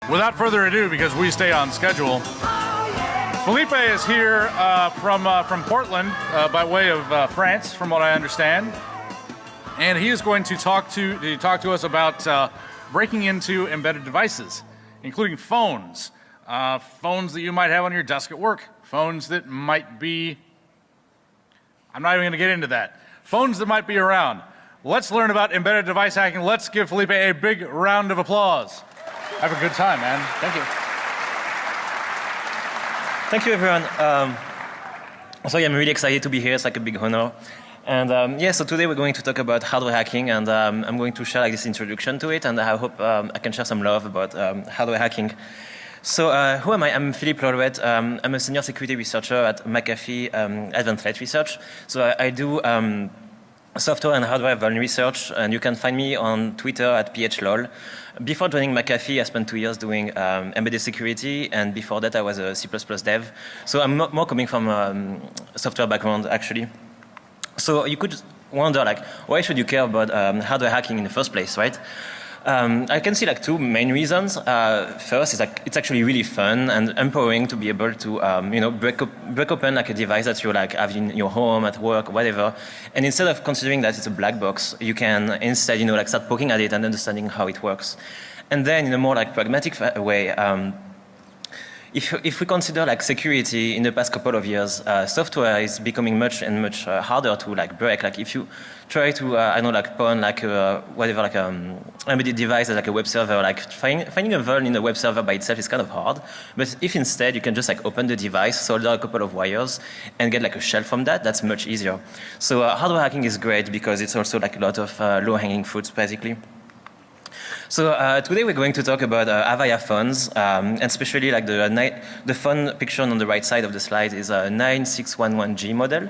Without further ado, because we stay on schedule, Philippe is here from Portland by way of France, from what I understand, and he is going to talk to us about breaking into embedded devices, including phones, phones that you might have on your desk at work, phones that might be, I'm not even going to get into that, phones that might be around. Let's learn about embedded device hacking. Let's give Philippe a big round of applause. Have a good time, man. Thank you. Thank you, everyone. So yeah, I'm really excited to be here. It's like a big honor. And yeah, so today we're going to talk about hardware hacking, and I'm going to share like this introduction to it, and I hope I can share some love about hardware hacking. So who am I? I'm Philippe Laulheret. I'm a senior security researcher at McAfee Advanced Threat Research. So I do software and hardware vulnerability research, and you can find me on Twitter at phlol. Before joining McAfee, I spent 2 years doing embedded security, and before that I was a C++ dev. So I'm more coming from a software background, actually. So you could wonder, like, why should you care about hardware hacking in the first place, right? I can see like two main reasons. First is like it's actually really fun and empowering to be able to break open like a device that you like have in your home, at work, whatever. And instead of considering that it's a black box, you can instead like start poking at it and understanding how it works. And then in a more like pragmatic way, if we consider like security in the past couple of years, software is becoming much harder to like break. Like if you try to like pawn like whatever like embedded device as like a web server, like finding a vuln in a web server by itself is kind of hard. But if instead you can just like open the device, solder a couple of wires, and get like a shell from that, that's much easier. So hardware hacking is great because it's also like a lot of low-hanging fruits basically. So today we're going to talk about Avaya phones, and especially like the phone picture on the right side of the slide is a 9611G model.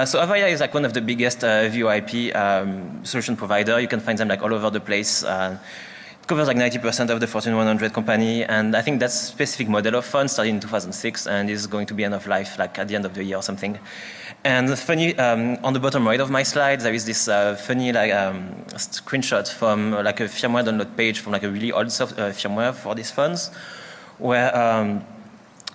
So Avaya is like one of the biggest VoIP solution provider. You can find them like all over the place. It covers like 90% of the Fortune 100 company, and I think that specific model of phone started in 2006 and is going to be end of life like at the end of the year or something. And funny, on the bottom right of my slide, there is this funny like screenshot from like a firmware download page from like a really old firmware for these phones, where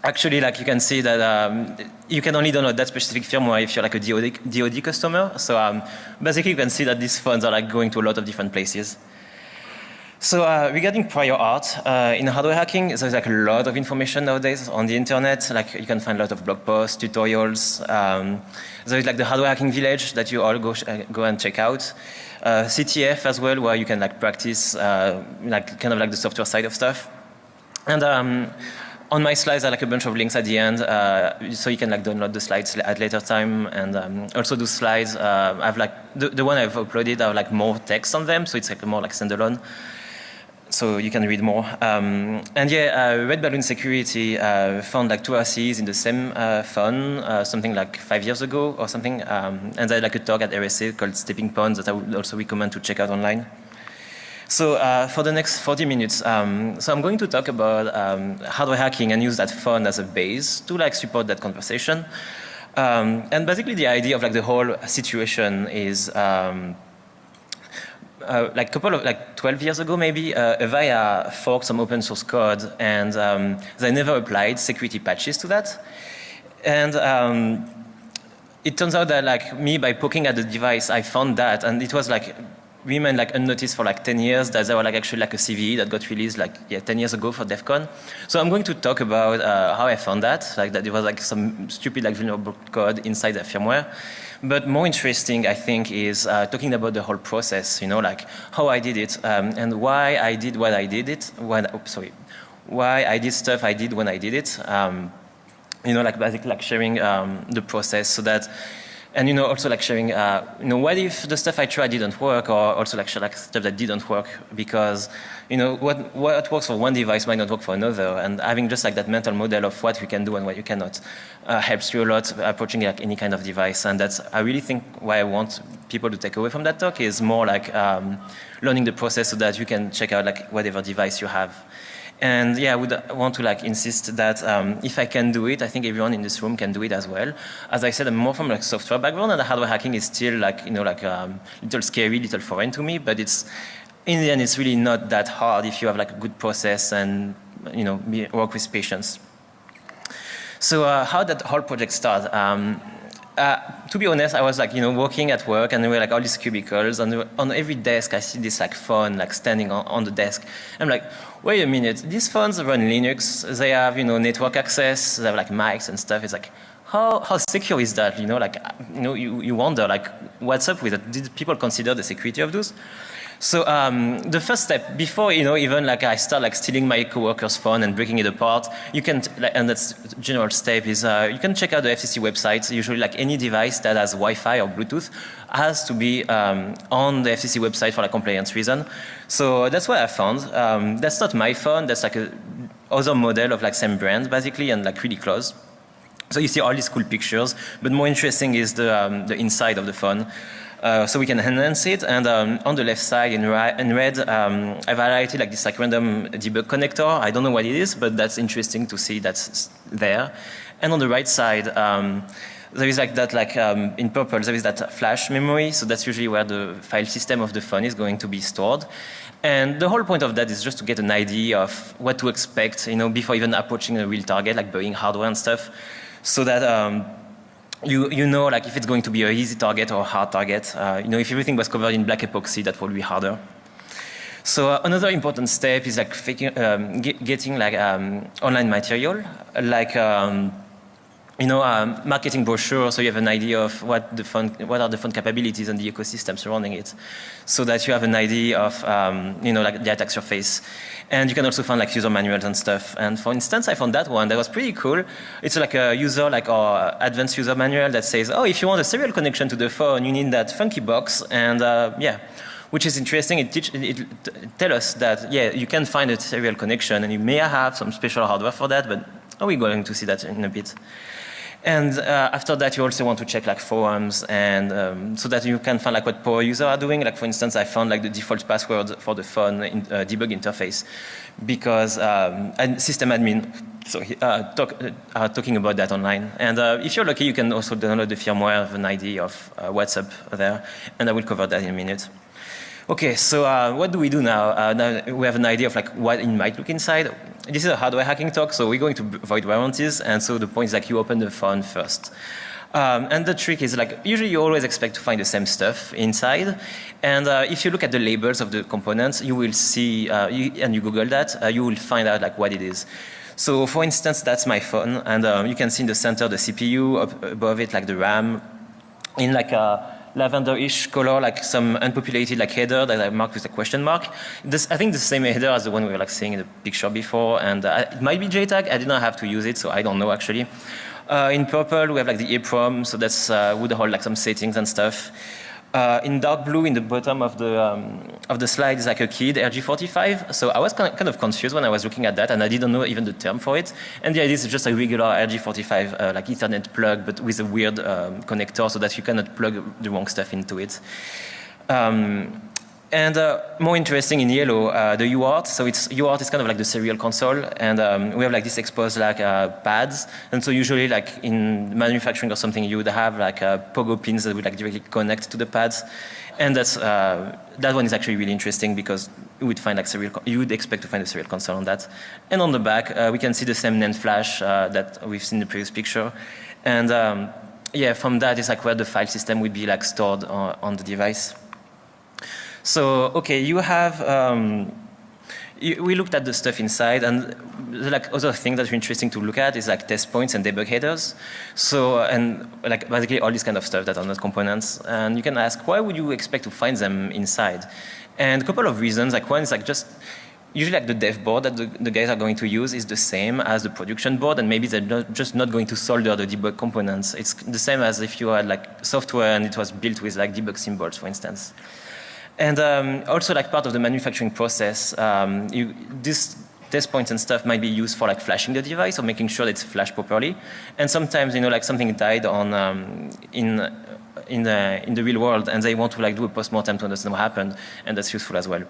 actually like you can see that you can only download that specific firmware if you're like a DoD customer. So basically you can see that these phones are like going to a lot of different places. So regarding prior art, in hardware hacking, there's like a lot of information nowadays on the internet. Like you can find a lot of blog posts, tutorials. There's like the hardware hacking village that you all go and check out. CTF as well, where you can like practice like kind of like the software side of stuff. And on my slides, I like a bunch of links at the end, so you can like download the slides at later time. And also those slides, I've like the one I've uploaded, I have like more text on them, so it's like more like standalone. So you can read more. And yeah, Red Balloon Security found like two RCs in the same phone, something like 5 years ago or something. And they had like a talk at RSA called Stepping Stones that I would also recommend to check out online. So for the next 40 minutes, so I'm going to talk about hardware hacking and use that phone as a base to like support that conversation. And basically the idea of like the whole situation is like 12 years ago maybe, Avaya forked some open source code, and they never applied security patches to that. And it turns out that like me, by poking at the device, I found that, and it was like remained like unnoticed for like 10 years, that there were like actually like a CVE that got released like 10 years ago for DEF CON. So I'm going to talk about how I found that, like that it was like some stupid like vulnerable code inside the firmware. But more interesting, I think, is talking about the whole process, like how I did it, and why I did what I did it, why I did stuff I did when I did it, like basically like sharing the process so that, and also like sharing, what if the stuff I tried didn't work, or also like share like stuff that didn't work, because what works for one device might not work for another, and having just like that mental model of what you can do and what you cannot helps you a lot approaching like any kind of device. And that's, I really think, why I want people to take away from that talk is more like learning the process so that you can check out like whatever device you have. And yeah, I would want to like insist that if I can do it, I think everyone in this room can do it as well. As I said, I'm more from like software background, and the hardware hacking is still like little scary, little foreign to me. But it's in the end, it's really not that hard if you have like a good process and work with patients. So how did that whole project start? To be honest, I was working at work, and there were all these cubicles, and on every desk I see this phone standing on the desk. I'm like, wait a minute, these phones run Linux, they have network access, they have mics and stuff. It's like, how secure is that? You wonder what's up with it? Did people consider the security of those? So the first step, before even I start stealing my coworker's phone and breaking it apart, you can, and that's the general step, is you can check out the FCC website. Usually any device that has Wi-Fi or Bluetooth has to be on the FCC website for compliance reason. So that's what I found. That's not my phone. That's a other model of same brand basically, and really close. So you see all these cool pictures, but more interesting is the inside of the phone. So we can enhance it, and on the left side in red, I've highlighted this random debug connector. I don't know what it is, but that's interesting to see that's there. And on the right side, there is that in purple, there is that flash memory. So that's usually where the file system of the phone is going to be stored. And the whole point of that is just to get an idea of what to expect, before even approaching a real target, buying hardware and stuff, so that you know if it's going to be an easy target or a hard target. If everything was covered in black epoxy, that would be harder. So another important step is getting online material, marketing brochure, so you have an idea of what are the phone capabilities and the ecosystem surrounding it, so that you have an idea of the attack surface. And you can also find user manuals and stuff. And for instance, I found that one that was pretty cool. It's a user our advanced user manual that says, oh, if you want a serial connection to the phone, you need that funky box. And which is interesting. It tells us that you can find a serial connection, and you may have some special hardware for that, but we're going to see that in a bit. And after that, you also want to check forums, and so that you can find what power users are doing. For instance, I found the default password for the phone debug interface, because system admin are talking about that online. And if you're lucky, you can also download the firmware of an idea of what's up there, and I will cover that in a minute. Okay, so what do we do now? Now we have an idea of what it might look inside. This is a hardware hacking talk, so we're going to avoid warranties, and so the point is you open the phone first. And the trick is usually you always expect to find the same stuff inside, and if you look at the labels of the components, you will see, and you Google that, you will find out what it is. So for instance, that's my phone, and you can see in the center the CPU, above it the RAM, in a lavender-ish color, some unpopulated header that I marked with a question mark. I think the same header as the one we were seeing in the picture before, and it might be JTAG. I did not have to use it, so I don't know actually. In purple, we have the EEPROM, so that's would hold some settings and stuff. In dark blue, in the bottom of the slide, is a key, the RG45. So I was kind of confused when I was looking at that, and I didn't know even the term for it. And the idea is just a regular RG45, Ethernet plug, but with a weird connector, so that you cannot plug the wrong stuff into it. And more interesting in yellow, the UART. So UART is kind of the serial console, and we have this exposed pads. And so usually in manufacturing or something, you would have pogo pins that would directly connect to the pads. And that one is actually really interesting, because you would find you would expect to find a serial console on that. And on the back, we can see the same NAND flash that we've seen in the previous picture. And from that is where the file system would be stored on the device. So, okay, you have, we looked at the stuff inside, and the other thing that's interesting to look at is test points and debug headers. So, and basically all this kind of stuff that are not components. And you can ask, why would you expect to find them inside? And a couple of reasons. One is just, usually the dev board that the guys are going to use is the same as the production board, and maybe they're just not going to solder the debug components. It's the same as if you had software and it was built with debug symbols, for instance. And also part of the manufacturing process, this test points and stuff might be used for flashing the device or making sure that it's flashed properly. And sometimes something died on in the real world, and they want to do a post-mortem to understand what happened, and that's useful as well.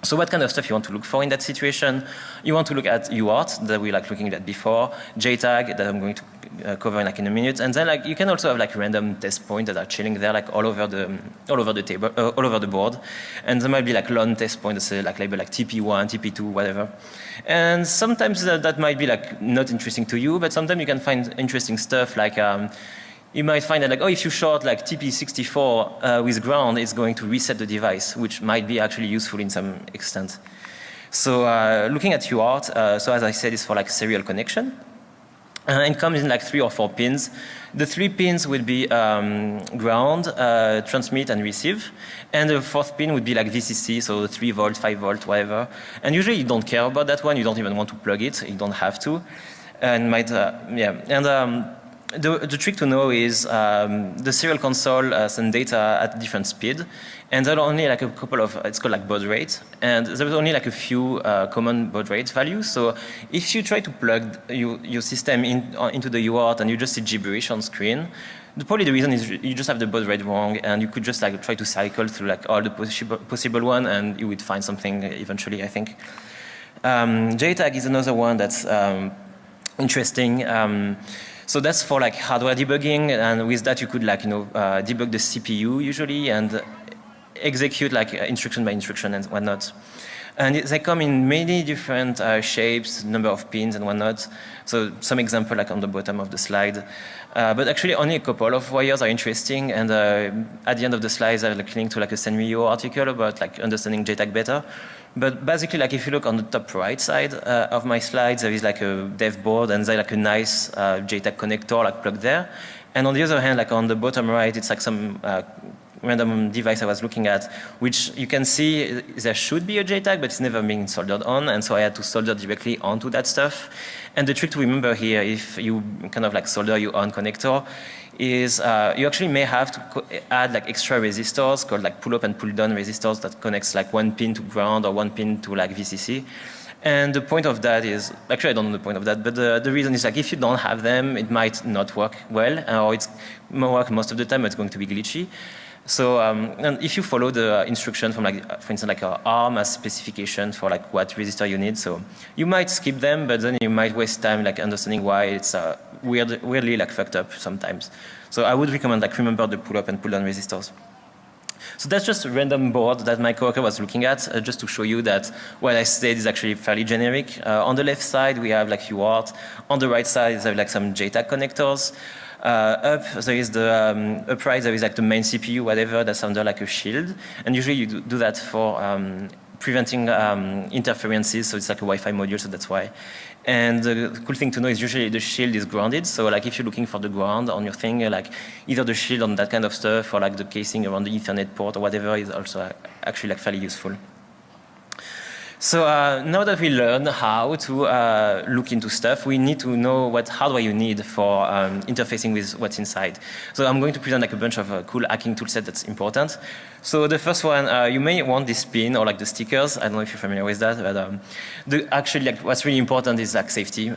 So what kind of stuff you want to look for in that situation? You want to look at UART that we looking at before, JTAG that I'm going to cover like in a minute. And then like you can also have like random test points that are chilling there like all over the table, all over the board. And there might be like lone test points that say like label like TP1, TP2, whatever. And sometimes that might be like not interesting to you, but sometimes you can find interesting stuff like you might find that like, oh, if you short like TP64 with ground, it's going to reset the device, which might be actually useful in some extent. So looking at UART, so as I said, it's for like serial connection. And it comes in like 3 or 4 pins. The 3 pins would be ground, transmit, and receive. And the 4th pin would be like VCC, so 3 volt, 5 volt, whatever. And usually you don't care about that one. You don't even want to plug it. You don't have to. And might, yeah. And the trick to know is the serial console sends data at different speed, and there are only like a couple of, it's called like baud rate, and there's only like a few common baud rate values. So if you try to plug your system into the UART and you just see gibberish on screen, probably the reason is you just have the baud rate wrong, and you could just like try to cycle through like all the possible one, and you would find something eventually, I think. JTAG is another one that's interesting. So that's for like hardware debugging, and with that you could like debug the CPU usually and execute like instruction by instruction and whatnot. And they come in many different shapes, number of pins and whatnot. So some example like on the bottom of the slide. But actually only a couple of wires are interesting, and at the end of the slides I have like link to like a Senrio article about like understanding JTAG better. But basically, like if you look on the top right side of my slides, there is like a dev board, and there's like a nice JTAG connector like plugged there. And on the other hand, like on the bottom right, it's like some random device I was looking at, which you can see there should be a JTAG, but it's never been soldered on, and so I had to solder directly onto that stuff. And the trick to remember here, if you kind of like solder your own connector, is you actually may have to add like extra resistors called like pull up and pull down resistors that connects like 1 pin to ground or 1 pin to like VCC. And the point of that is, actually I don't know the point of that, but the reason is like if you don't have them, it might not work well, or it's work most of the time, it's going to be glitchy. So and if you follow the instruction from like, for instance, like a ARM as specification for like what resistor you need, so you might skip them, but then you might waste time like understanding why it's weirdly like fucked up sometimes. So I would recommend like remember the pull up and pull down resistors. So that's just a random board that my coworker was looking at, just to show you that what I said is actually fairly generic. On the left side we have like UART. On the right side there are like some JTAG connectors. Up there is the upright, there is like the main CPU, whatever, that's under like a shield, and usually you do that for preventing interferences, so it's like a Wi-Fi module, so that's why. And the cool thing to know is usually the shield is grounded, so like if you're looking for the ground on your thing, like either the shield on that kind of stuff or like the casing around the Ethernet port or whatever is also actually like fairly useful. So now that we learn how to look into stuff, we need to know what hardware you need for interfacing with what's inside. So I'm going to present like a bunch of cool hacking toolset that's important. So the first one, you may want this pin or like the stickers. I don't know if you're familiar with that, but actually like what's really important is like safety.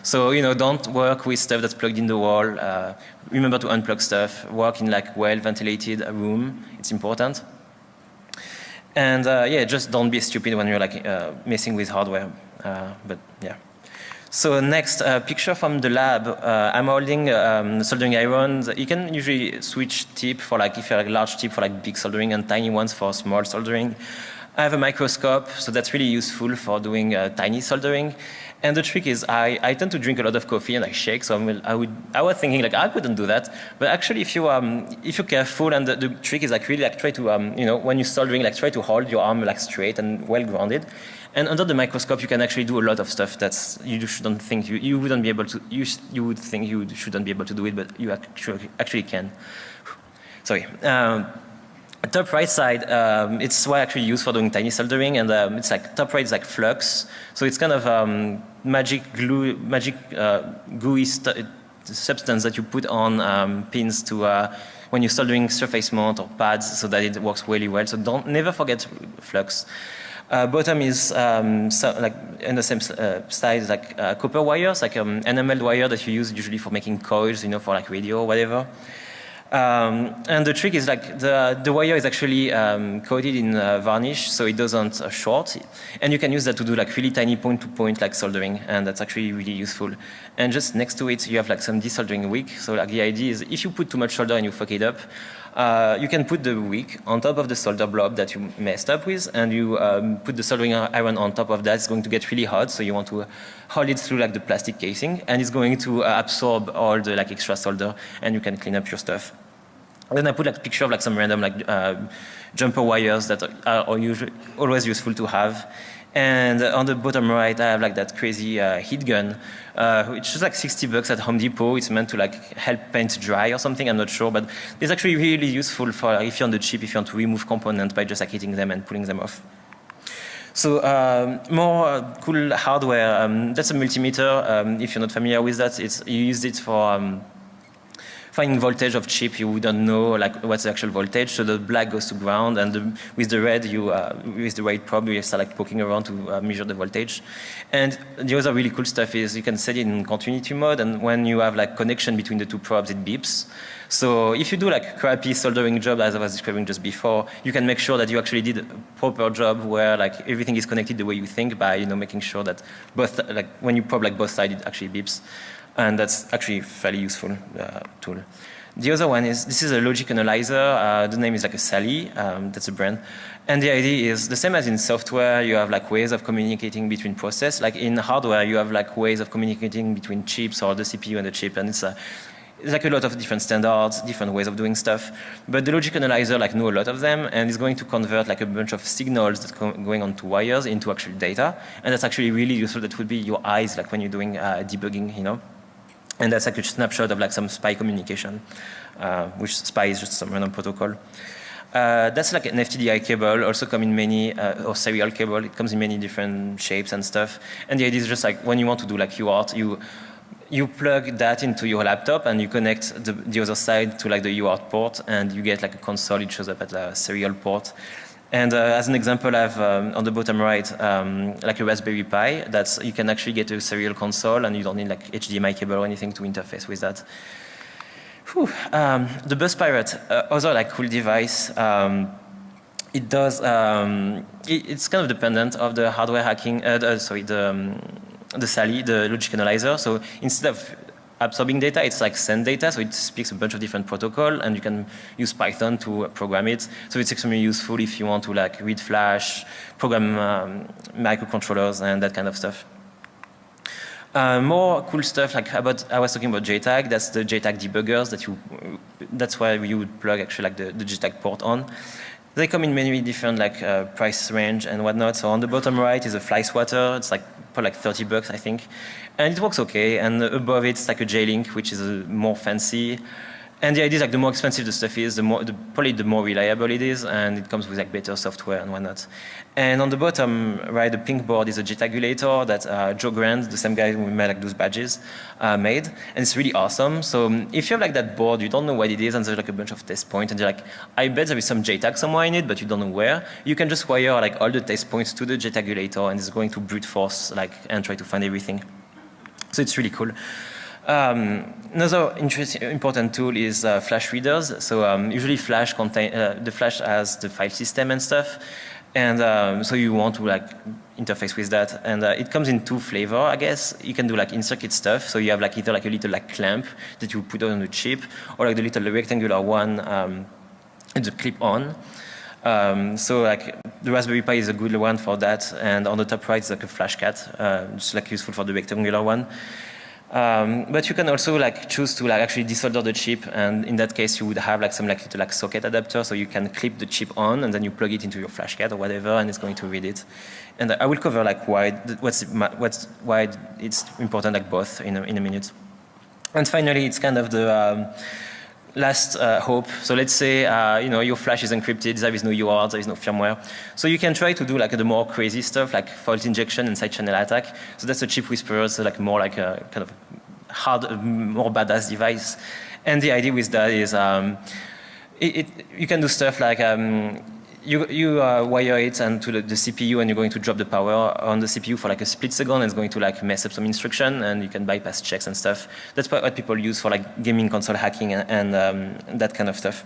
So don't work with stuff that's plugged in the wall. Remember to unplug stuff. Work in like well-ventilated room. It's important. And yeah, just don't be stupid when you're like messing with hardware. But yeah. So next, picture from the lab. I'm holding soldering irons. You can usually switch tip for like if you're like large tip for like big soldering and tiny ones for small soldering. I have a microscope, so that's really useful for doing tiny soldering. And the trick is I tend to drink a lot of coffee and I shake, so I was thinking like I couldn't do that. But actually if you're careful, and the trick is like really like try to when you're soldering, like try to hold your arm like straight and well grounded. And under the microscope you can actually do a lot of stuff that's you shouldn't think you wouldn't be able to, you would think you shouldn't be able to do it, but you actually can. Sorry. Top right side, it's what I actually use for doing tiny soldering, and it's like top right is like flux, so it's kind of magic gooey substance that you put on pins to when you're soldering surface mount or pads, so that it works really well. So never forget flux. Bottom is like in the same size like copper wires, like enameled wire that you use usually for making coils, for like radio or whatever. And the trick is like the wire is actually coated in varnish, so it doesn't short. And you can use that to do like really tiny point-to-point like soldering, and that's actually really useful. And just next to it, you have like some desoldering wick. So like the idea is if you put too much solder and you fuck it up, you can put the wick on top of the solder blob that you messed up with, and you put the soldering iron on top of that. It's going to get really hot, so you want to hold it through like the plastic casing, and it's going to absorb all the like extra solder, and you can clean up your stuff. And then I put like a picture of like some random like jumper wires that are usually always useful to have. And on the bottom right, I have like that crazy heat gun, which is like $60 at Home Depot. It's meant to like help paint dry or something, I'm not sure, but it's actually really useful for if you're on the chip, if you want to remove components by just like hitting them and pulling them off. So more cool hardware, that's a multimeter. If you're not familiar with that, you use it for finding voltage of chip. You don't know like what's the actual voltage, so the black goes to ground, and with the red, with the right probe, you start like poking around to measure the voltage. And the other really cool stuff is you can set it in continuity mode, and when you have like connection between the two probes, it beeps. So if you do like a crappy soldering job, as I was describing just before, you can make sure that you actually did a proper job where like everything is connected the way you think by making sure that both like when you probe like both sides, it actually beeps. And that's actually a fairly useful tool. The other one is, this is a logic analyzer. The name is like a Sally, that's a brand. And the idea is the same as in software, you have like ways of communicating between process. Like in hardware, you have like ways of communicating between chips or the CPU and the chip. And it's like a lot of different standards, different ways of doing stuff. But the logic analyzer like know a lot of them, and is going to convert like a bunch of signals that's going onto wires into actual data. And that's actually really useful. That would be your eyes, like when you're doing debugging, And that's like a snapshot of like some SPI communication, which SPI is just some random protocol. That's like an FTDI cable, also come in many, or serial cable. It comes in many different shapes and stuff. And the idea is just like when you want to do like UART, you plug that into your laptop and you connect the other side to like the UART port, and you get like a console. It shows up at a serial port. And as an example, I have on the bottom right like a Raspberry Pi. You can actually get a serial console, and you don't need like HDMI cable or anything to interface with that. The Bus Pirate, other like cool device. It does. It's kind of dependent of the hardware hacking. The Sally, the logic analyzer. So instead of absorbing data, it's like send data, so it speaks a bunch of different protocol, and you can use Python to program it. So it's extremely useful if you want to like read Flash, program microcontrollers, and that kind of stuff. More cool stuff like I was talking about JTAG. That's the JTAG debuggers that's why you would plug actually like the JTAG port on. They come in many different like price range and whatnot. So on the bottom right is a fly swatter. It's like for like $30, I think, and it works okay. And above it's like a J-Link, which is more fancy. And the idea is like the more expensive the stuff is, probably the more reliable it is, and it comes with like better software and whatnot. And on the bottom right, the pink board is a JTAGulator that Joe Grant, the same guy who made like those badges, made, and it's really awesome. So if you have like that board, you don't know what it is, and there's like a bunch of test points, and you're like, I bet there is some JTAG somewhere in it, but you don't know where. You can just wire like all the test points to the JTAGulator, and it's going to brute force like and try to find everything. So it's really cool. Another important tool is Flash readers. So usually Flash the Flash has the file system and stuff, and so you want to like interface with that. And it comes in two flavors, I guess. You can do like in-circuit stuff. So you have like either like a little like clamp that you put on the chip, or like the little rectangular one, it's a clip-on. So like the Raspberry Pi is a good one for that, and on the top right is like a FlashCat, just like useful for the rectangular one. But you can also like choose to like actually desolder the chip, and in that case you would have like some like little like socket adapter, so you can clip the chip on and then you plug it into your FlashCat or whatever, and it's going to read it. And I will cover like why it's important like both in a minute. And finally, it's kind of the last hope. So let's say your Flash is encrypted, there is no UART, there is no firmware. So you can try to do like the more crazy stuff like fault injection and side channel attack. So that's a chip whisperer, so like more like a kind of hard, more badass device. And the idea with that is you can do stuff like you wire it and to the CPU, and you're going to drop the power on the CPU for like a split second, and it's going to like mess up some instruction, and you can bypass checks and stuff. That's what people use for like gaming console hacking and that kind of stuff.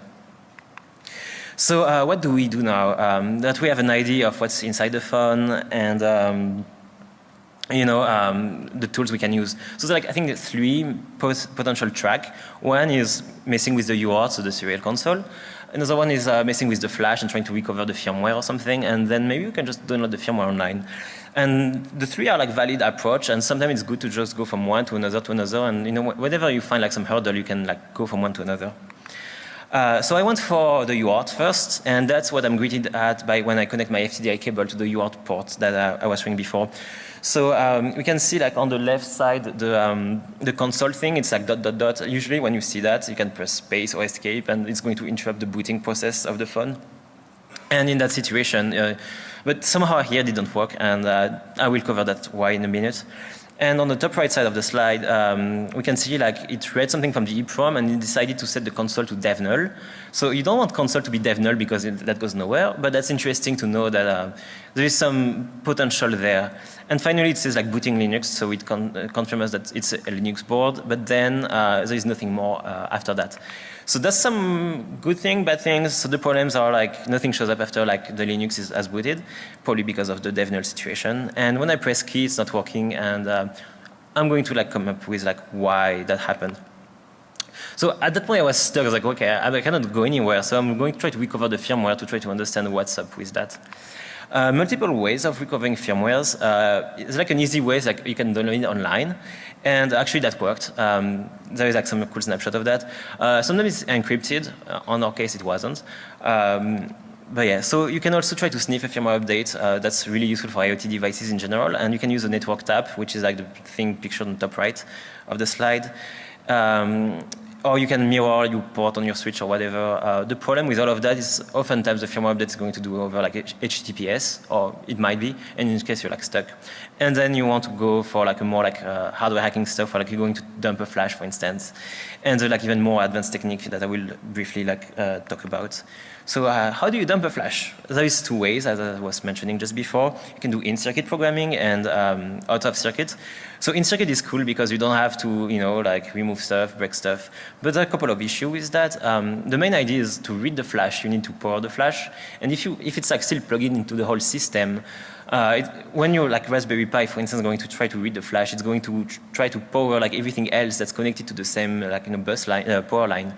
So what do we do now? That we have an idea of what's inside the phone and the tools we can use. So there's like, I think 3 potential tracks. One is messing with the UART, so the serial console. Another one is messing with the flash and trying to recover the firmware or something. And then maybe you can just download the firmware online. And the 3 are like valid approach. And sometimes it's good to just go from one to another to another. And whenever you find like some hurdle, you can like go from one to another. So I went for the UART first, and that's what I'm greeted at by when I connect my FTDI cable to the UART port that I was showing before. So we can see like on the left side the console thing. It's like ... Usually when you see that, you can press space or escape, and it's going to interrupt the booting process of the phone. And in that situation, but somehow here it didn't work, and I will cover that why in a minute. And on the top right side of the slide, we can see like it read something from the EEPROM, and it decided to set the console to dev null. So you don't want console to be dev null because that goes nowhere, but that's interesting to know that there is some potential there. And finally, it says like booting Linux, so it confirms that it's a Linux board, but then there is nothing more after that. So that's some good thing, bad things. So the problems are like nothing shows up after like the Linux has booted, probably because of the dev null situation. And when I press key, it's not working, and I'm going to like come up with like why that happened. So at that point I was stuck. I was like, okay, I cannot go anywhere, so I'm going to try to recover the firmware to try to understand what's up with that. Multiple ways of recovering firmwares. It's like an easy way, like you can download it online, and actually that worked. There is like some cool snapshot of that. Sometimes it's encrypted. On our case, it wasn't. But yeah, so you can also try to sniff a firmware update. That's really useful for IoT devices in general, and you can use the network tab, which is like the thing pictured on the top right of the slide. Or you can mirror your port on your switch or whatever. The problem with all of that is oftentimes the firmware update is going to do over like HTTPS, or it might be, and in this case you're like stuck. And then you want to go for like a more like hardware hacking stuff, or like you're going to dump a flash, for instance. And there's like even more advanced technique that I will briefly like talk about. So how do you dump a flash? There is 2 ways, as I was mentioning just before. You can do in-circuit programming and out-of-circuit. So in-circuit is cool because you don't have to, like remove stuff, break stuff. But there are a couple of issues with that. The main idea is to read the flash, you need to power the flash. And if it's like still plugged into the whole system, when you're like Raspberry Pi, for instance, going to try to read the flash, it's going to try to power like everything else that's connected to the same like bus line, power line.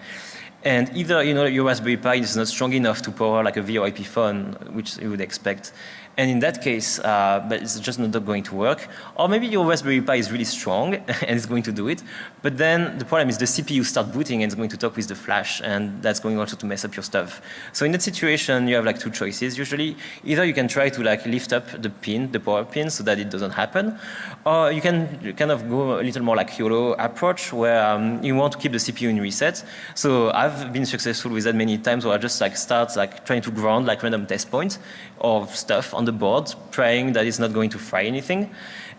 And either your Raspberry Pi is not strong enough to power like a VoIP phone, which you would expect. And in that case, but it's just not going to work. Or maybe your Raspberry Pi is really strong and it's going to do it. But then the problem is the CPU start booting and it's going to talk with the flash, and that's going also to mess up your stuff. So in that situation, you have like 2 choices usually. Either you can try to like lift up the pin, the power pin, so that it doesn't happen. Or you can kind of go a little more like YOLO approach, where you want to keep the CPU in reset. So I've been successful with that many times, where I just like start like trying to ground like random test points or stuff on the board, praying that it's not going to fry anything.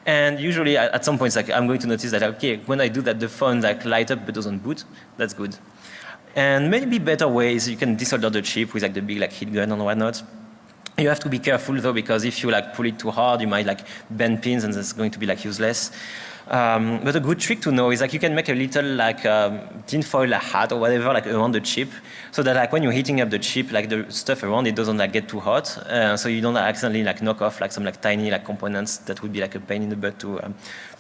And usually at some points, like I'm going to notice that, okay, when I do that, the phone like light up but doesn't boot. That's good. And maybe better ways, you can desolder the chip with like the big like heat gun and whatnot. You have to be careful though, because if you like pull it too hard, you might like bend pins, and that's going to be like useless. But a good trick to know is like you can make a little like tinfoil hat or whatever like around the chip, so that like when you're heating up the chip, like the stuff around it doesn't like get too hot, so you don't accidentally like knock off like some like tiny like components that would be like a pain in the butt to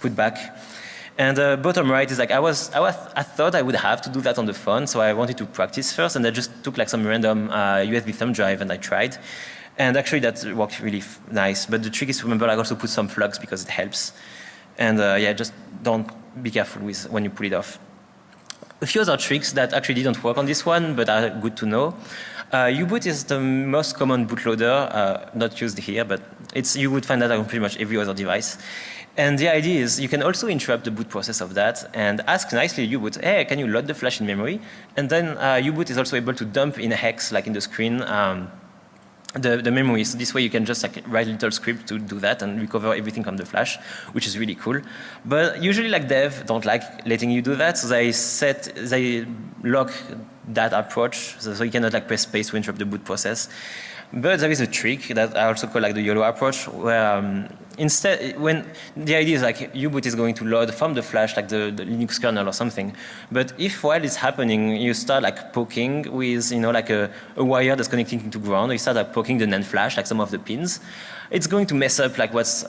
put back. And bottom right is like I thought I would have to do that on the phone, so I wanted to practice first, and I just took like some random USB thumb drive and I tried. And actually that worked really nice. But the trick is to remember like also put some flux because it helps. And yeah, just don't be careful with when you pull it off. A few other tricks that actually didn't work on this one, but are good to know. U-boot is the most common bootloader, not used here, but you would find that on pretty much every other device. And the idea is you can also interrupt the boot process of that and ask nicely U-boot, hey, can you load the flash in memory? And then U-boot is also able to dump in a hex, like in the screen, the memory. So this way you can just like write a little script to do that and recover everything from the flash, which is really cool. But usually like dev don't like letting you do that, so they lock that approach, so you cannot like press space to interrupt the boot process. But there is a trick that I also call like the YOLO approach, where instead, when the idea is like U-boot is going to load from the flash, like the Linux kernel or something. But if while it's happening, you start like poking with, like a wire that's connecting to ground, or you start like poking the NAND flash, like some of the pins, it's going to mess up like what's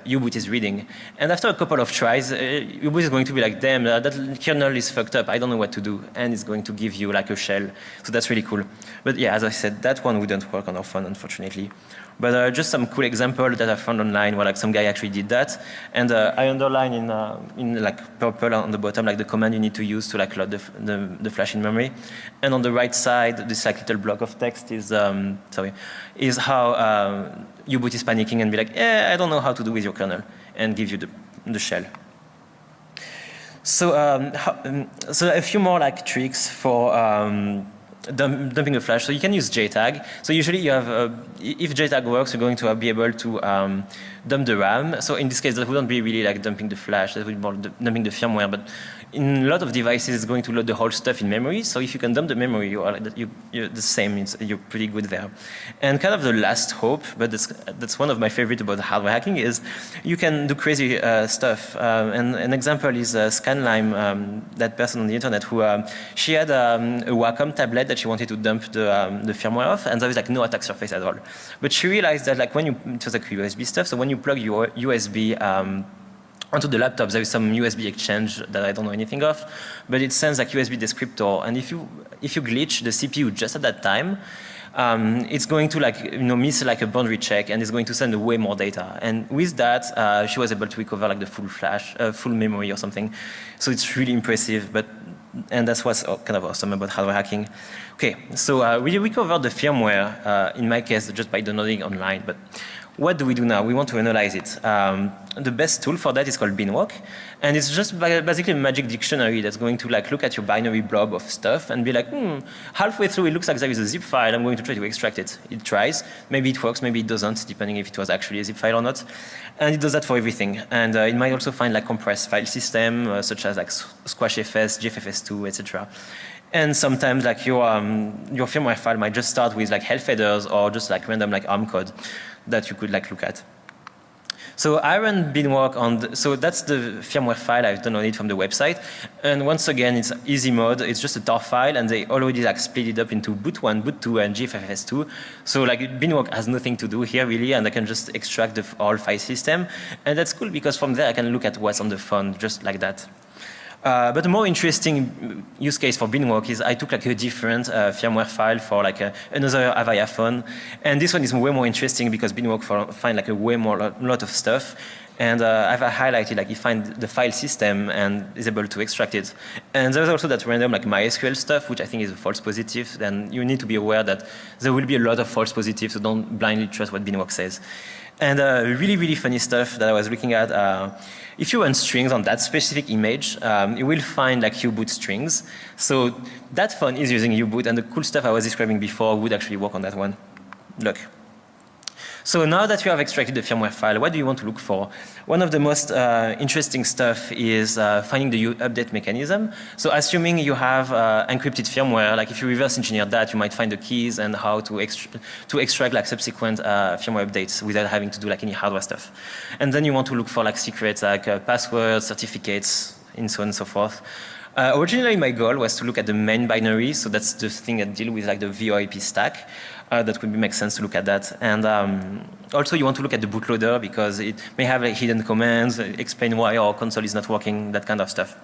U-boot is reading. And after a couple of tries, U-boot is going to be like, damn, that kernel is fucked up, I don't know what to do. And it's going to give you like a shell. So that's really cool. But yeah, as I said, that one wouldn't work on our phone, unfortunately. But just some cool example that I found online where like some guy actually did that. And I underline in like purple on the bottom like the command you need to use to like load the flash in memory. And on the right side, this like little block of text is how U-boot is panicking and be like, I don't know how to do with your kernel, and give you the shell. So so a few more like tricks for dumping a flash. So you can use JTAG. So usually you have, if JTAG works, you're going to be able to dump the RAM. So in this case, that wouldn't be really like dumping the flash, that would be more dumping the firmware. But in a lot of devices, it's going to load the whole stuff in memory. So if you can dump the memory, you're the same. You're pretty good there. And kind of the last hope, but that's one of my favorite about hardware hacking, is you can do crazy stuff. And an example is Scanlime, that person on the internet who she had a Wacom tablet that she wanted to dump the firmware off, and there was like no attack surface at all. But she realized that like it was like USB stuff. So when you plug your USB onto the laptop, there is some USB exchange that I don't know anything of, but it sends like USB descriptor, and if you glitch the CPU just at that time, it's going to like miss like a boundary check, and it's going to send way more data. And with that, she was able to recover like the full flash, full memory or something. So it's really impressive. And that's what's kind of awesome about hardware hacking. Okay, so we recovered the firmware in my case just by downloading online, but what do we do now? We want to analyze it. The best tool for that is called Binwalk, and it's just basically a magic dictionary that's going to like look at your binary blob of stuff and be like, halfway through it looks like there is a zip file, I'm going to try to extract it. It tries, maybe it works, maybe it doesn't, depending if it was actually a zip file or not. And it does that for everything. And it might also find like compressed file system, such as like SquashFS, GFFS2, etc. And sometimes like your firmware file might just start with like health headers or just like random like ARM code that you could like look at. So I run Binwalk on, so that's the firmware file I've downloaded from the website. And once again, it's easy mode. It's just a tar file, and they already like split it up into boot 1, boot 2, and GFFS2. So like Binwalk has nothing to do here really, and I can just extract the whole file system. And that's cool because from there I can look at what's on the phone just like that. But a more interesting use case for Binwalk is I took like a different firmware file for like another Avaya phone, and this one is way more interesting because Binwalk find like a lot of stuff, and I've highlighted like you find the file system and is able to extract it. And there's also that random like MySQL stuff, which I think is a false positive. Then you need to be aware that there will be a lot of false positives, so don't blindly trust what Binwalk says. And really, really funny stuff that I was looking at. If you run strings on that specific image, you will find like U-boot strings. So that phone is using U-boot, and the cool stuff I was describing before would actually work on that one. Look. So now that you have extracted the firmware file, what do you want to look for? One of the most interesting stuff is finding the update mechanism. So assuming you have encrypted firmware, like if you reverse engineer that, you might find the keys and how to extract like subsequent firmware updates without having to do like any hardware stuff. And then you want to look for like secrets, like passwords, certificates, and so on and so forth. Originally, my goal was to look at the main binary, so that's the thing that deals with like the VoIP stack. That would make sense to look at that. And also you want to look at the bootloader because it may have like hidden commands, explain why our console is not working, that kind of stuff.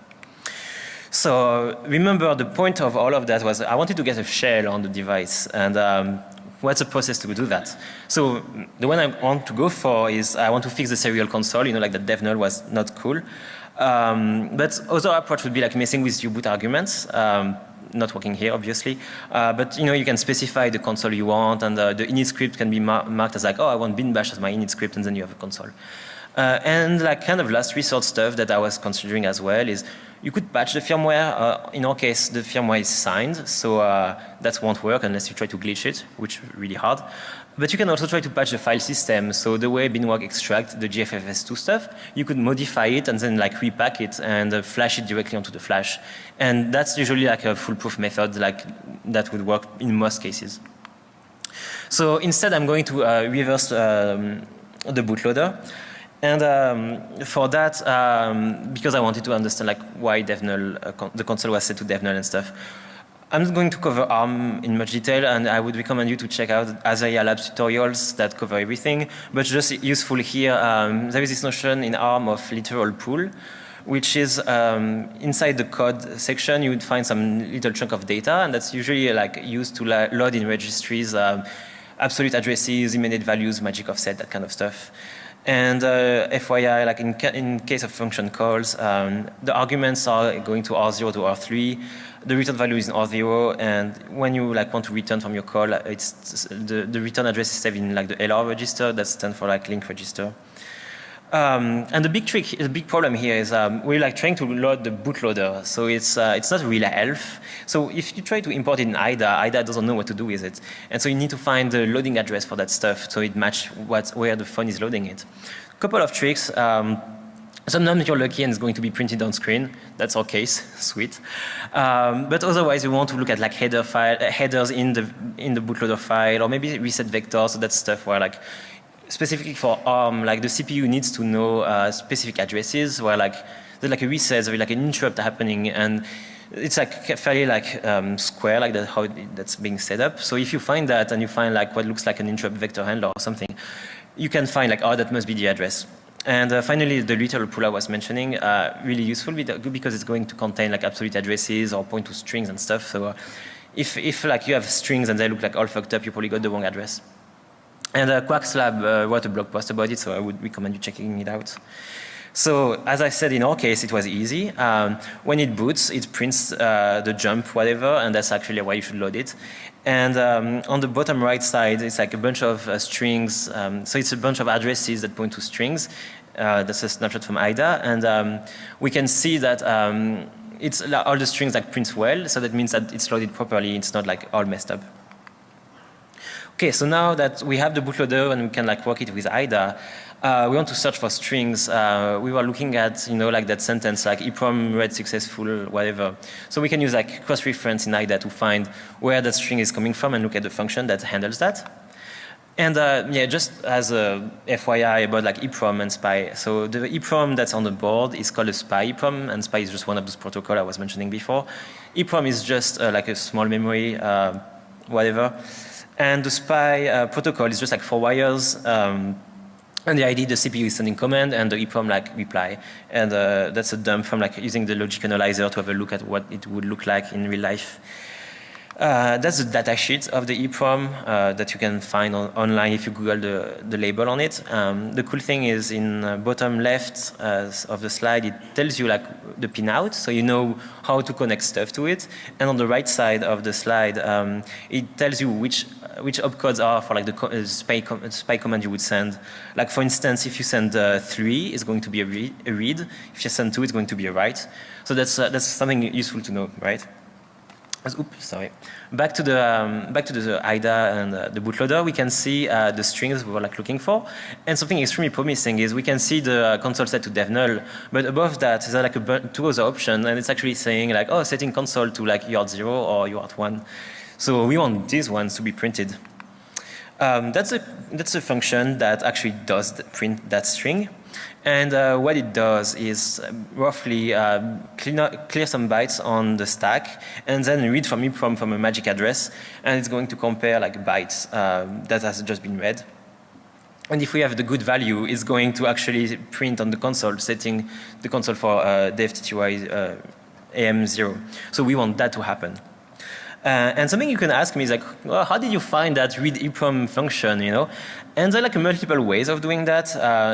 So remember the point of all of that was I wanted to get a shell on the device, and what's the process to do that? So the one I want to go for is I want to fix the serial console, like the dev null was not cool. But other approach would be like messing with U-boot arguments. Not working here, obviously, but you can specify the console you want, and the init script can be marked as like, oh, I want bin bash as my init script, and then you have a console. And like kind of last resort stuff that I was considering as well is you could patch the firmware. In our case, the firmware is signed, so that won't work unless you try to glitch it, which is really hard. But you can also try to patch the file system. So the way Binwalk extracts the GFFS2 stuff, you could modify it and then like repack it and flash it directly onto the flash. And that's usually like a foolproof method, like that would work in most cases. So instead, I'm going to reverse the bootloader. And for that, because I wanted to understand like why DevNull, the console was set to DevNull and stuff, I'm not going to cover ARM in much detail, and I would recommend you to check out Azalea Labs tutorials that cover everything. But just useful here, there is this notion in ARM of literal pool, which is inside the code section, you would find some little chunk of data, and that's usually like used to load in registries, absolute addresses, immediate values, magic offset, that kind of stuff. And FYI, like in case of function calls, the arguments are going to R0 to R3. The return value is in R0, and when you like want to return from your call, it's the return address is saved in like the LR register. That stands for like link register. And the big problem here is we're like trying to load the bootloader, so it's not really ELF. So if you try to import it in IDA doesn't know what to do with it, and so you need to find the loading address for that stuff so it matches where the phone is loading it. Couple of tricks. Sometimes you're lucky and it's going to be printed on screen. That's our case, sweet. But otherwise, you want to look at like headers in the bootloader file, or maybe reset vectors. So that's stuff where like specifically for ARM, like the CPU needs to know specific addresses where like there's like a reset, there's like an interrupt happening, and it's like fairly like square, like that how that's being set up. So if you find that and you find like what looks like an interrupt vector handler or something, you can find like, oh, that must be the address. And finally, the literal pool I was mentioning, really useful because it's going to contain like absolute addresses or point to strings and stuff. So if like you have strings and they look like all fucked up, you probably got the wrong address. And Quack's Lab wrote a blog post about it, so I would recommend you checking it out. So as I said, in our case, it was easy. When it boots, it prints the jump, whatever, and that's actually why you should load it. And on the bottom right side, it's like a bunch of strings. So it's a bunch of addresses that point to strings. That's a snapshot from IDA. And we can see that it's all the strings like prints well. So that means that it's loaded properly. It's not like all messed up. Okay, so now that we have the bootloader and we can like work it with IDA, we want to search for strings. We were looking at, like that sentence, like EEPROM read successful, whatever. So we can use like cross-reference in IDA to find where that string is coming from and look at the function that handles that. And yeah, just as a FYI about like EEPROM and SPI. So the EEPROM that's on the board is called a SPI EEPROM, and SPI is just one of those protocols I was mentioning before. EEPROM is just like a small memory, whatever. And the SPI protocol is just like 4 wires. And the ID, the CPU is sending command, and the EEPROM like reply. And that's a dump from like using the logic analyzer to have a look at what it would look like in real life. That's the data sheet of the EEPROM that you can find online if you Google the label on it. The cool thing is in bottom left of the slide, it tells you like the pinout, so you know how to connect stuff to it. And on the right side of the slide, it tells you which opcodes are for like the SPI command you would send. Like for instance, if you send 3, it's going to be a read. If you send 2, it's going to be a write. So that's something useful to know, right? Oops, sorry. Back to the IDA and the bootloader, we can see the strings we were like looking for. And something extremely promising is we can see the console set to DevNull, but above that there's like 2 other options, and it's actually saying like, oh, setting console to like UART 0 or UART 1. So we want these ones to be printed. That's a function that actually does print that string. And what it does is roughly clear some bytes on the stack and then read from EEPROM from a magic address, and it's going to compare like bytes that has just been read. And if we have the good value, it's going to actually print on the console, setting the console for DFTTY AM0. So we want that to happen. And something you can ask me is like, well, how did you find that read EEPROM function, And there are like multiple ways of doing that.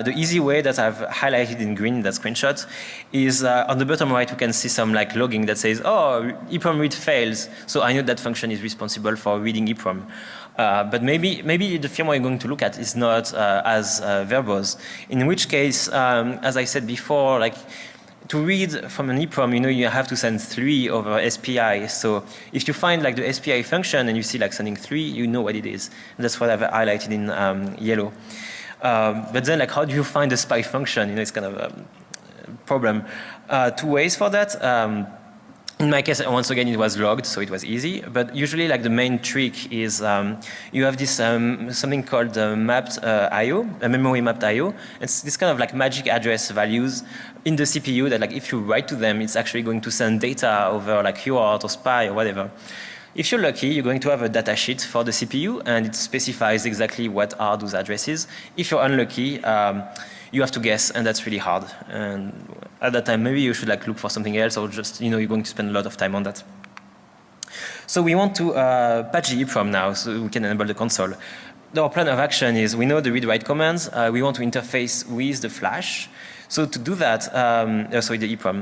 The easy way that I've highlighted in green in that screenshot is on the bottom right, we can see some like logging that says, oh, EEPROM read fails. So I know that function is responsible for reading EEPROM. But maybe the firmware you're going to look at is not as verbose. In which case, as I said before, like, to read from an EEPROM, you have to send 3 over SPI. So if you find like the SPI function and you see like sending 3, you know what it is. And that's what I've highlighted in yellow. But then like, how do you find the SPI function? It's kind of a problem. 2 ways for that. In my case, once again, it was logged, so it was easy. But usually, like the main trick is you have this something called mapped I/O, a memory mapped I/O. It's this kind of like magic address values in the CPU that, like, if you write to them, it's actually going to send data over like UART or SPI or whatever. If you're lucky, you're going to have a data sheet for the CPU, and it specifies exactly what are those addresses. If you're unlucky, you have to guess, and that's really hard. And at that time, maybe you should like look for something else, or just, you know, you're going to spend a lot of time on that. So we want to patch the EEPROM now, so we can enable the console. Our plan of action is we know the read-write commands. We want to interface with the flash. So to do that, sorry, the EEPROM,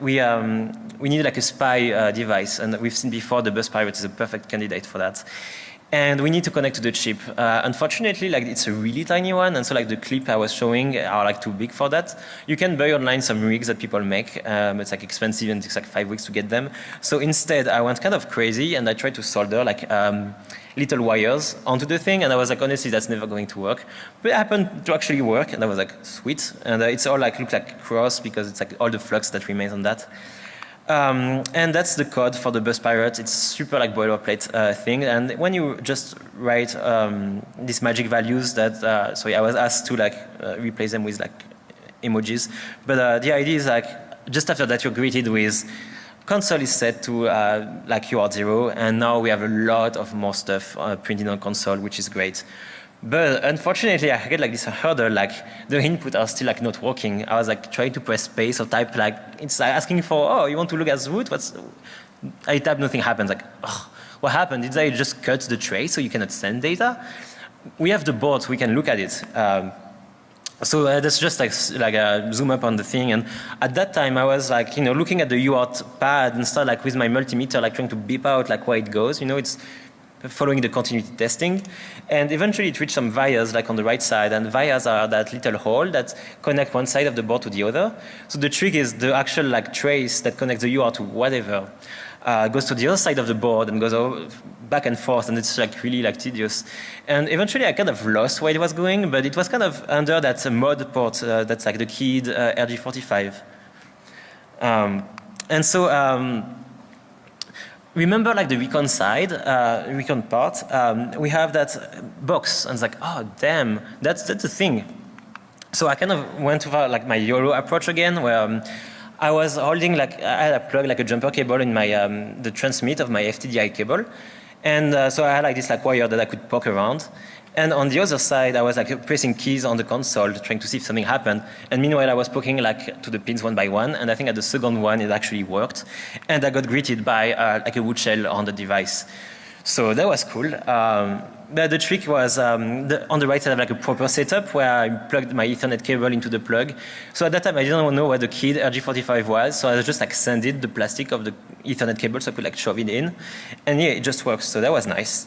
we need like a SPI device, and we've seen before the bus pirate is a perfect candidate for that. And we need to connect to the chip. Unfortunately, like it's a really tiny one, and so like the clip I was showing are like too big for that. You can buy online some rigs that people make. It's like expensive, and it takes like 5 weeks to get them. So instead, I went kind of crazy, and I tried to solder like little wires onto the thing, and I was like, honestly, that's never going to work. But it happened to actually work, and I was like, sweet. And it's all like look like cross because it's like all the flux that remains on that. And that's the code for the bus pirate. It's super like boilerplate thing. And when you just write these magic values that, sorry, I was asked to like replace them with like emojis. But the idea is like, just after that you're greeted with console is set to like UART 0. And now we have a lot of more stuff printed on console, which is great. But unfortunately, I get like this hurdle, like the input are still like not working. I was like trying to press space or type like, it's like asking for, oh, you want to look at root? I type, nothing happens. Like, oh, what happened? Did I just cut the tray so you cannot send data? We have the board, so we can look at it. So that's just like a zoom up on the thing. And at that time, I was like, you know, looking at the UART pad and stuff like with my multimeter, like trying to beep out like where it goes. You know, it's following the continuity testing. And eventually it reached some vias like on the right side, and vias are that little hole that connect one side of the board to the other. So the trick is the actual like trace that connects the UART to whatever goes to the other side of the board and goes back and forth, and it's like really like tedious. And eventually I kind of lost where it was going, but it was kind of under that mod port that's like the keyed RG45. And so remember like the recon side, recon part, we have that box, and it's like, oh damn, that's the thing. So I kind of went over like my YOLO approach again, where I was holding like, I had a plug like a jumper cable in my, the transmit of my FTDI cable. And so I had like this like wire that I could poke around. And on the other side, I was like pressing keys on the console, trying to see if something happened. And meanwhile, I was poking like to the pins one by one. And I think at the second one, it actually worked. And I got greeted by like a wood shell on the device. So that was cool. But the trick was on the right side, I have like a proper setup where I plugged my Ethernet cable into the plug. So at that time, I didn't know where the keyed RG45 was. So I just like sanded the plastic of the Ethernet cable so I could like shove it in. And yeah, it just works. So that was nice.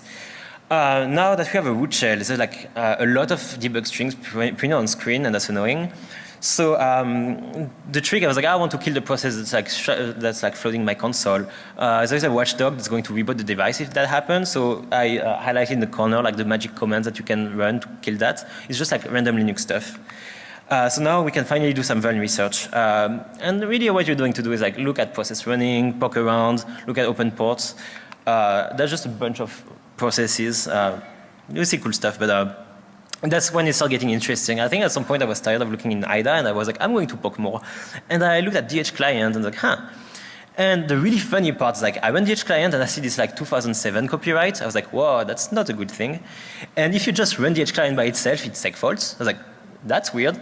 Now that we have a root shell, there's like a lot of debug strings printed on screen, and that's annoying. So the trick, I was like, I want to kill the process that's like flooding my console. There's a watchdog that's going to reboot the device if that happens. So I highlighted in the corner like the magic commands that you can run to kill that. It's just like random Linux stuff. So now we can finally do some vuln research. And really what you're going to do is like look at process running, poke around, look at open ports. That's just a bunch of processes. You see cool stuff, but that's when it started getting interesting. I think at some point I was tired of looking in IDA, and I was like, I'm going to poke more. And I looked at DH client and like, huh. And the really funny part is like, I run DH client and I see this like 2007 copyright. I was like, whoa, that's not a good thing. And if you just run DH client by itself, it's seg faults. I was like, that's weird.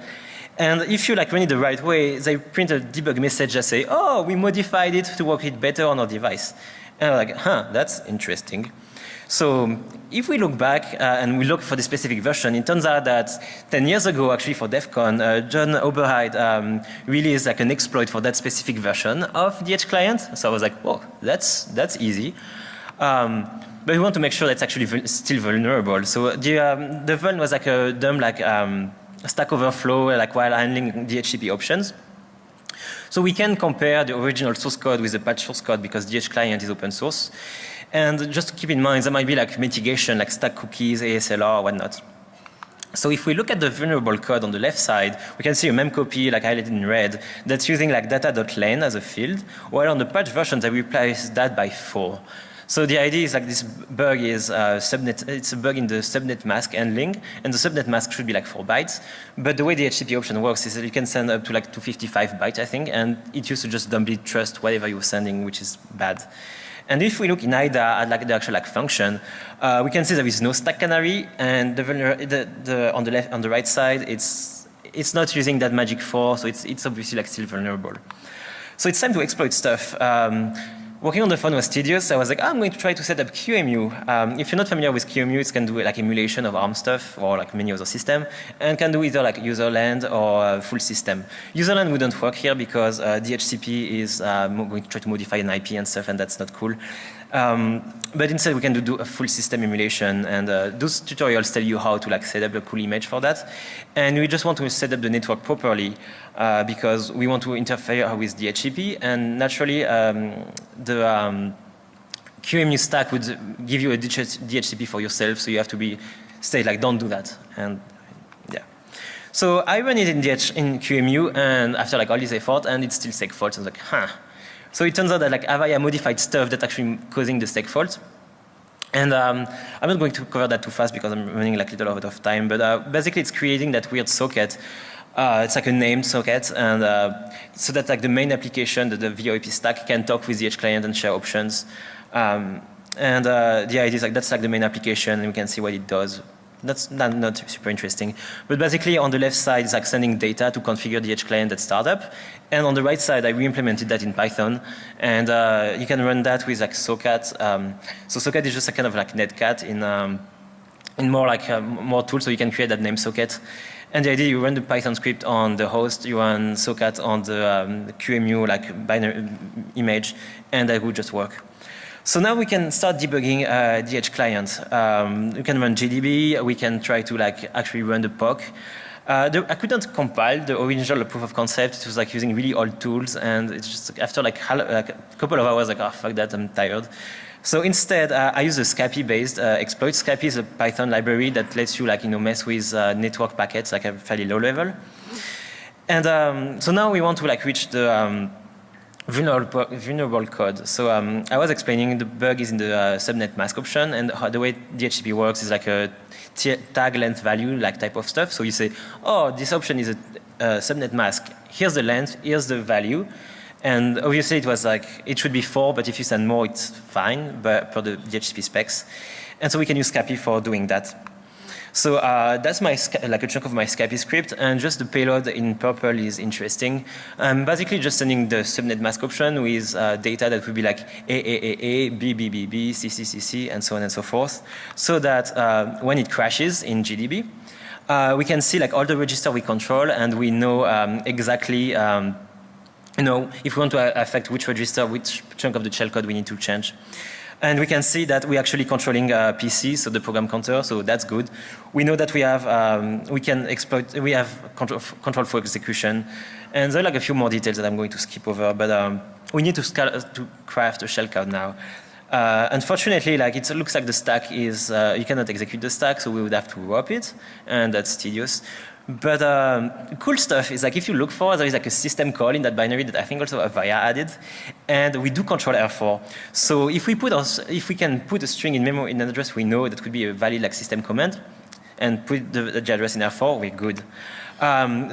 And if you like run it the right way, they print a debug message that say, oh, we modified it to work it better on our device. And I was like, huh, that's interesting. So if we look back and we look for the specific version, it turns out that 10 years ago, actually for DEF CON, John Oberheide released like an exploit for that specific version of DH client. So I was like, whoa, that's easy. But we want to make sure that's actually still vulnerable. So the vuln was like a dumb like Stack Overflow, like while handling DHCP options. So we can compare the original source code with the patch source code because DH client is open source. And just to keep in mind, there might be like mitigation, like stack cookies, ASLR, or whatnot. So if we look at the vulnerable code on the left side, we can see a memcopy like highlighted in red that's using like data.len as a field, while on the patch versions I replace that by 4. So the idea is like this bug is subnet. It's a bug in the subnet mask handling, and the subnet mask should be like 4 bytes. But the way the HTTP option works is that you can send up to like 255 bytes, I think, and it used to just dumbly trust whatever you're sending, which is bad. And if we look in IDA at like the actual like function, we can see there is no stack canary, and on the right side, it's not using that magic 4, so it's obviously like still vulnerable. So it's time to exploit stuff. Working on the phone was tedious. I was like, I'm going to try to set up QEMU. If you're not familiar with QEMU, it can do like emulation of ARM stuff or like many other systems, and can do either like userland or full system. Userland wouldn't work here because DHCP is going to try to modify an IP and stuff, and that's not cool. But instead, we can do a full system emulation, and those tutorials tell you how to like set up a cool image for that. And we just want to set up the network properly because we want to interfere with DHCP, and naturally, the QEMU stack would give you a DHCP for yourself, so you have to stay like, don't do that. And yeah. So I ran it in QEMU, and after like all this effort, and it's still seg fault. I was like, huh. So it turns out that like Avaya modified stuff that's actually causing the seg fault. And I'm not going to cover that too fast because I'm running like a little out of time, but basically it's creating that weird socket. It's like a named socket, and so that like the main application, the VoIP stack, can talk with the edge client and share options. And the idea is like that's like the main application, and we can see what it does. That's not super interesting. But basically on the left side is like sending data to configure the edge client at startup. And on the right side, I re-implemented that in Python. And you can run that with like Socat. So Socat is just a kind of like netcat in more like more tools, so you can create that name socket. And the idea, you run the Python script on the host, you run Socat on the QEMU like binary image, and that would just work. So now we can start debugging the edge client. We can run GDB. We can try to like actually run the POC. I couldn't compile the original proof of concept. It was like using really old tools, and it's just after like a couple of hours, like, oh fuck that, I'm tired. So instead, I use a Scapy-based exploit. Scapy is a Python library that lets you like mess with network packets like a fairly low level. And so now we want to like reach the vulnerable code. So I was explaining the bug is in the subnet mask option, and the way DHCP works is like a tag length value like type of stuff. So you say, oh, this option is a subnet mask. Here's the length, here's the value. And obviously it was like, it should be 4, but if you send more, it's fine, but for the DHCP specs. And so we can use Scapy for doing that. So that's like a chunk of my Scapy script, and just the payload in purple is interesting. I'm basically just sending the subnet mask option with data that would be like A, B, B, B, B, C, C, C, C, and so on and so forth, so that when it crashes in GDB, we can see like all the register we control, and we know exactly if we want to affect which register, which chunk of the shellcode we need to change. And we can see that we're actually controlling PC, so the program counter, so that's good. We know that we have, we have control for execution. And there are like a few more details that I'm going to skip over, but we need to craft a shellcode now. Unfortunately, like it looks like the stack is, you cannot execute the stack, so we would have to wrap it, and that's tedious. But cool stuff is like if you look for, there is like a system call in that binary that I think also Avaya added, and we do control R4. So if we can put a string in memory in an address we know that could be a valid like system command, and put the address in R4, we're good.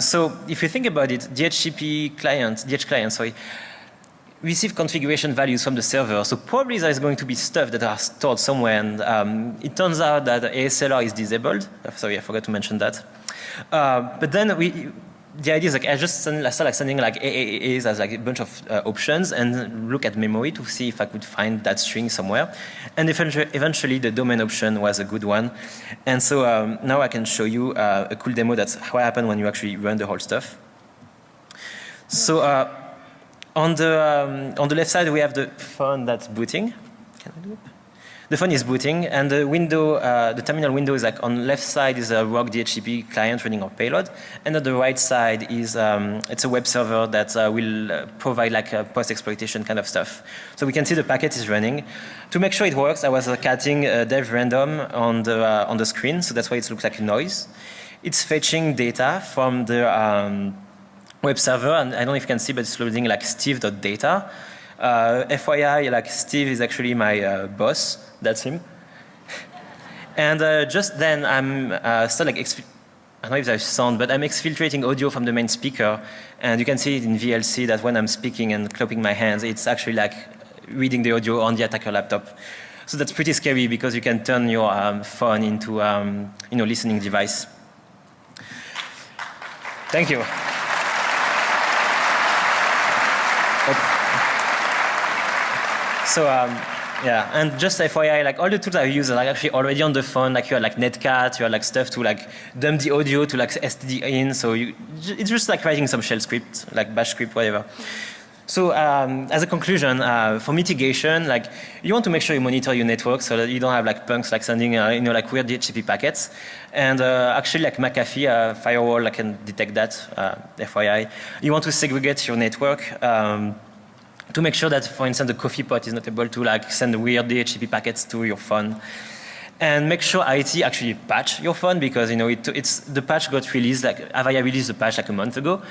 So if you think about it, DH client, receive configuration values from the server. So probably there is going to be stuff that are stored somewhere, and it turns out that ASLR is disabled. Sorry, I forgot to mention that. But then the idea is like I start sending like AAAs as like a bunch of options and look at memory to see if I could find that string somewhere. And eventually the domain option was a good one. And so now I can show you a cool demo that's what happened when you actually run the whole stuff. So on the left side we have the phone that's booting. Can I do it? The phone is booting, and the window, the terminal window is like on the left side is a ROG DHCP client running our payload, and on the right side is it's a web server that will provide like a post-exploitation kind of stuff. So we can see the packet is running. To make sure it works, I was catting dev random on the screen, so that's why it looks like a noise. it's fetching data from the web server, and I don't know if you can see, but it's loading like steve.data. FYI, like Steve is actually my boss. That's him. And just then, I'm still like I don't know if there's sound, but I'm exfiltrating audio from the main speaker, and you can see it in VLC that when I'm speaking and clapping my hands, it's actually like reading the audio on the attacker laptop. So that's pretty scary because you can turn your phone into listening device. Thank you. So yeah, and just FYI, like all the tools I use are like actually already on the phone. Like you have like Netcat, you have like stuff to like dump the audio to like STD in. So it's just like writing some shell script, like bash script, whatever. So as a conclusion, for mitigation, like you want to make sure you monitor your network so that you don't have like punks like sending like weird DHCP packets. And actually like McAfee firewall can detect that, FYI. You want to segregate your network to make sure that, for instance, the coffee pot is not able to like send weird DHCP packets to your phone. And make sure IT actually patch your phone because the patch got released, like Avaya released the patch like a month ago.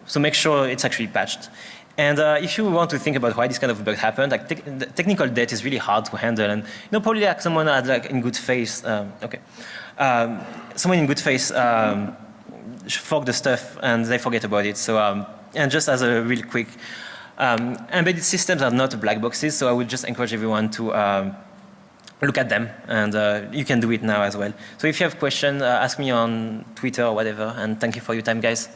So make sure it's actually patched. And if you want to think about why this kind of bug happened, like technical debt is really hard to handle, and probably like someone had like in good faith, someone in good faith forked the stuff and they forget about it. So and just as a real quick, embedded systems are not black boxes, so I would just encourage everyone to look at them, and you can do it now as well. So if you have questions, ask me on Twitter or whatever, and thank you for your time, guys.